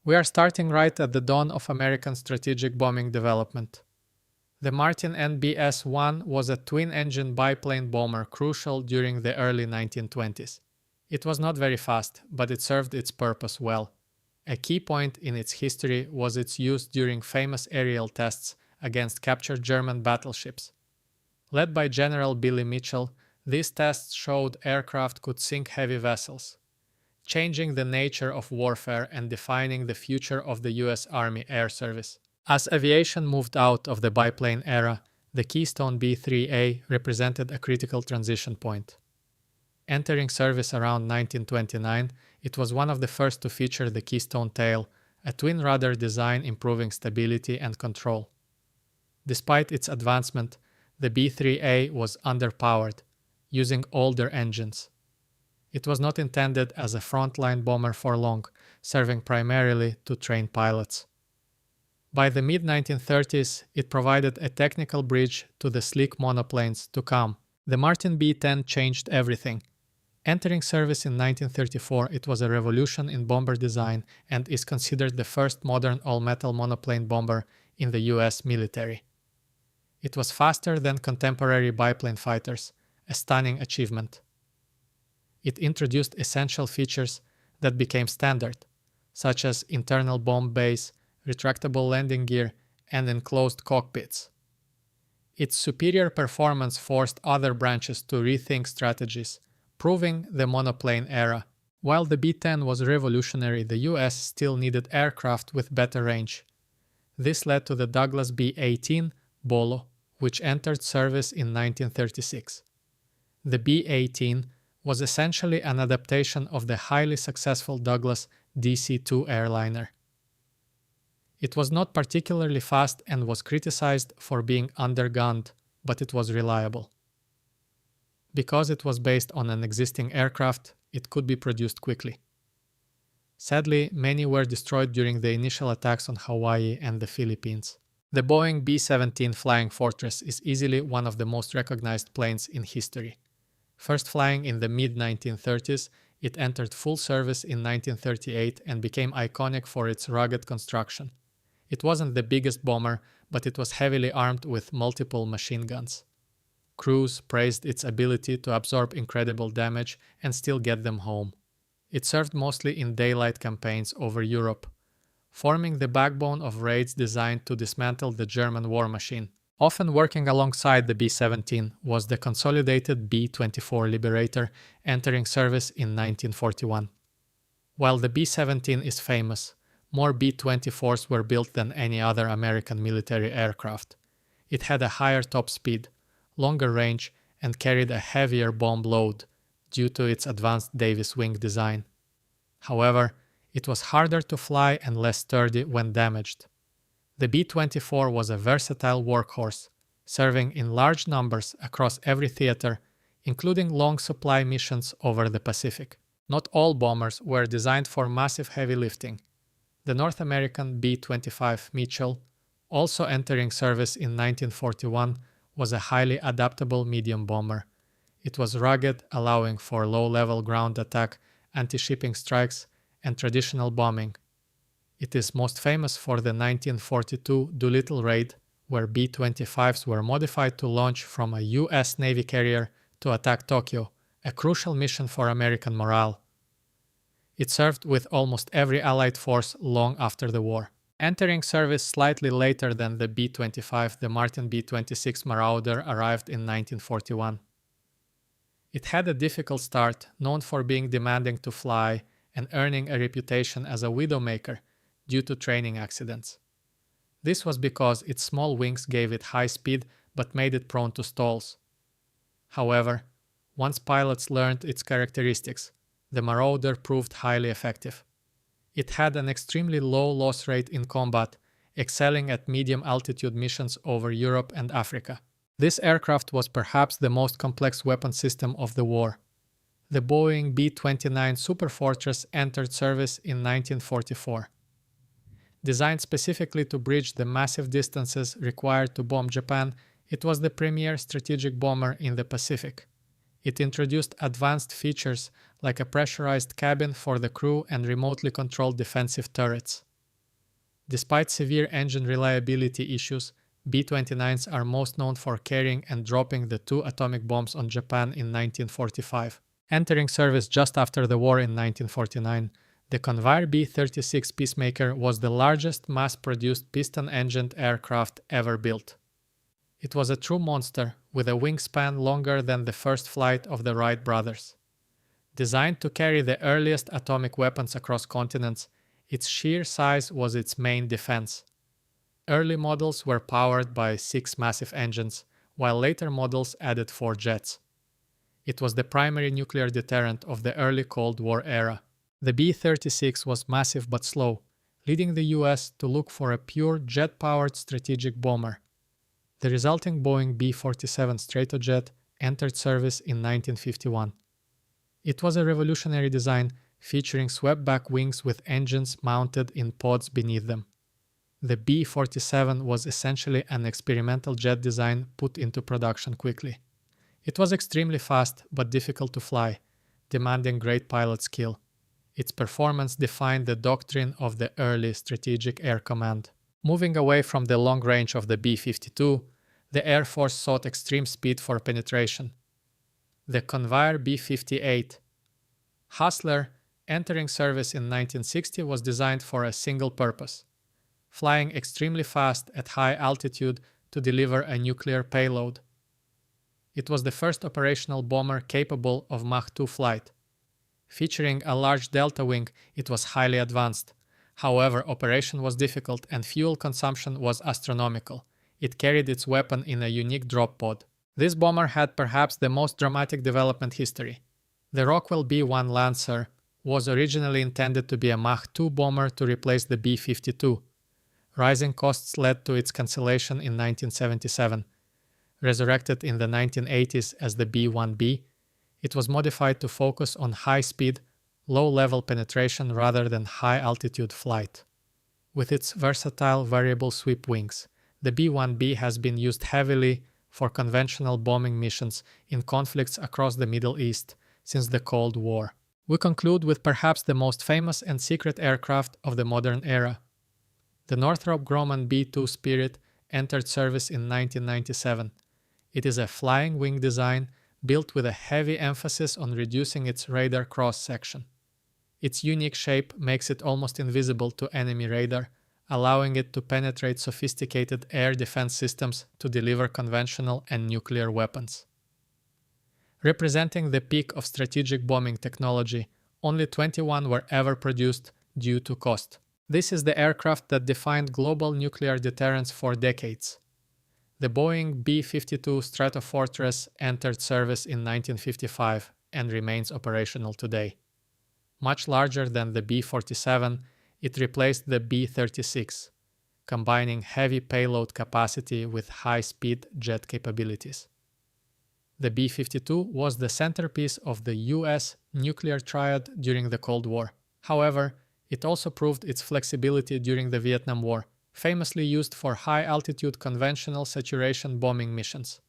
We are starting right at the dawn of American strategic bombing development. The Martin NBS-1 was a twin-engine biplane bomber crucial during the early 1920s. It was not very fast, but it served its purpose well. A key point in its history was its use during famous aerial tests against captured German battleships. Led by General Billy Mitchell, these tests showed aircraft could sink heavy vessels, changing the nature of warfare and defining the future of the US Army Air Service. As aviation moved out of the biplane era, the Keystone B-3A represented a critical transition point. Entering service around 1929, it was one of the first to feature the Keystone tail, a twin-rudder design improving stability and control. Despite its advancement, the B-3A was underpowered, using older engines. It was not intended as a frontline bomber for long, serving primarily to train pilots. By the mid-1930s, it provided a technical bridge to the sleek monoplanes to come. The Martin B-10 changed everything. Entering service in 1934, it was a revolution in bomber design and is considered the first modern all-metal monoplane bomber in the US military. It was faster than contemporary biplane fighters, a stunning achievement. It introduced essential features that became standard, such as internal bomb bays, retractable landing gear, and enclosed cockpits. Its superior performance forced other branches to rethink strategies, proving the monoplane era. While the B-10 was revolutionary, the US still needed aircraft with better range. This led to the Douglas B-18 Bolo, which entered service in 1936. The B-18 was essentially an adaptation of the highly successful Douglas DC-2 airliner. It was not particularly fast and was criticized for being undergunned, but it was reliable. Because it was based on an existing aircraft, it could be produced quickly. Sadly, many were destroyed during the initial attacks on Hawaii and the Philippines. The Boeing B-17 Flying Fortress is easily one of the most recognized planes in history. First flying in the mid-1930s, it entered full service in 1938 and became iconic for its rugged construction. It wasn't the biggest bomber, but it was heavily armed with multiple machine guns. Crews praised its ability to absorb incredible damage and still get them home. It served mostly in daylight campaigns over Europe, forming the backbone of raids designed to dismantle the German war machine. Often working alongside the B-17 was the consolidated B-24 Liberator, entering service in 1941. While the B-17 is famous, more B-24s were built than any other American military aircraft. It had a higher top speed, longer range, and carried a heavier bomb load due to its advanced Davis wing design. However, it was harder to fly and less sturdy when damaged. The B-24 was a versatile workhorse, serving in large numbers across every theater, including long supply missions over the Pacific. Not all bombers were designed for massive heavy lifting. The North American B-25 Mitchell, also entering service in 1941, was a highly adaptable medium bomber. It was rugged, allowing for low-level ground attack, anti-shipping strikes, and traditional bombing. It is most famous for the 1942 Doolittle raid, where B-25s were modified to launch from a US Navy carrier to attack Tokyo, a crucial mission for American morale. It served with almost every Allied force long after the war. Entering service slightly later than the B-25, the Martin B-26 Marauder arrived in 1941. It had a difficult start, known for being demanding to fly and earning a reputation as a widowmaker due to training accidents. This was because its small wings gave it high speed but made it prone to stalls. However, once pilots learned its characteristics, the Marauder proved highly effective. It had an extremely low loss rate in combat, excelling at medium-altitude missions over Europe and Africa. This aircraft was perhaps the most complex weapon system of the war. The Boeing B-29 Superfortress entered service in 1944. Designed specifically to bridge the massive distances required to bomb Japan, it was the premier strategic bomber in the Pacific. It introduced advanced features like a pressurized cabin for the crew and remotely controlled defensive turrets. Despite severe engine reliability issues, B-29s are most known for carrying and dropping the 2 atomic bombs on Japan in 1945. Entering service just after the war in 1949, the Convair B-36 Peacemaker was the largest mass-produced piston-engined aircraft ever built. It was a true monster, with a wingspan longer than the first flight of the Wright brothers. Designed to carry the earliest atomic weapons across continents, its sheer size was its main defense. Early models were powered by 6 massive engines, while later models added 4 jets. It was the primary nuclear deterrent of the early Cold War era. The B-36 was massive but slow, leading the US to look for a pure jet-powered strategic bomber. The resulting Boeing B-47 Stratojet entered service in 1951. It was a revolutionary design featuring swept-back wings with engines mounted in pods beneath them. The B-47 was essentially an experimental jet design put into production quickly. It was extremely fast but difficult to fly, demanding great pilot skill. Its performance defined the doctrine of the early Strategic Air Command. Moving away from the long range of the B-52, the Air Force sought extreme speed for penetration. The Convair B-58 Hustler, entering service in 1960, was designed for a single purpose: flying extremely fast at high altitude to deliver a nuclear payload. It was the first operational bomber capable of Mach 2 flight. Featuring a large delta wing, it was highly advanced. However, operation was difficult and fuel consumption was astronomical. It carried its weapon in a unique drop pod. This bomber had perhaps the most dramatic development history. The Rockwell B-1 Lancer was originally intended to be a Mach 2 bomber to replace the B-52. Rising costs led to its cancellation in 1977. Resurrected in the 1980s as the B-1B, it was modified to focus on high-speed, low-level penetration rather than high-altitude flight. With its versatile variable sweep wings, the B-1B has been used heavily for conventional bombing missions in conflicts across the Middle East since the Cold War. We conclude with perhaps the most famous and secret aircraft of the modern era. The Northrop Grumman B-2 Spirit entered service in 1997. It is a flying wing design built with a heavy emphasis on reducing its radar cross-section. Its unique shape makes it almost invisible to enemy radar, allowing it to penetrate sophisticated air defense systems to deliver conventional and nuclear weapons. Representing the peak of strategic bombing technology, only 21 were ever produced due to cost. This is the aircraft that defined global nuclear deterrence for decades. The Boeing B-52 Stratofortress entered service in 1955 and remains operational today. Much larger than the B-47, it replaced the B-36, combining heavy payload capacity with high-speed jet capabilities. The B-52 was the centerpiece of the US nuclear triad during the Cold War. However, it also proved its flexibility during the Vietnam War, famously used for high-altitude conventional saturation bombing missions.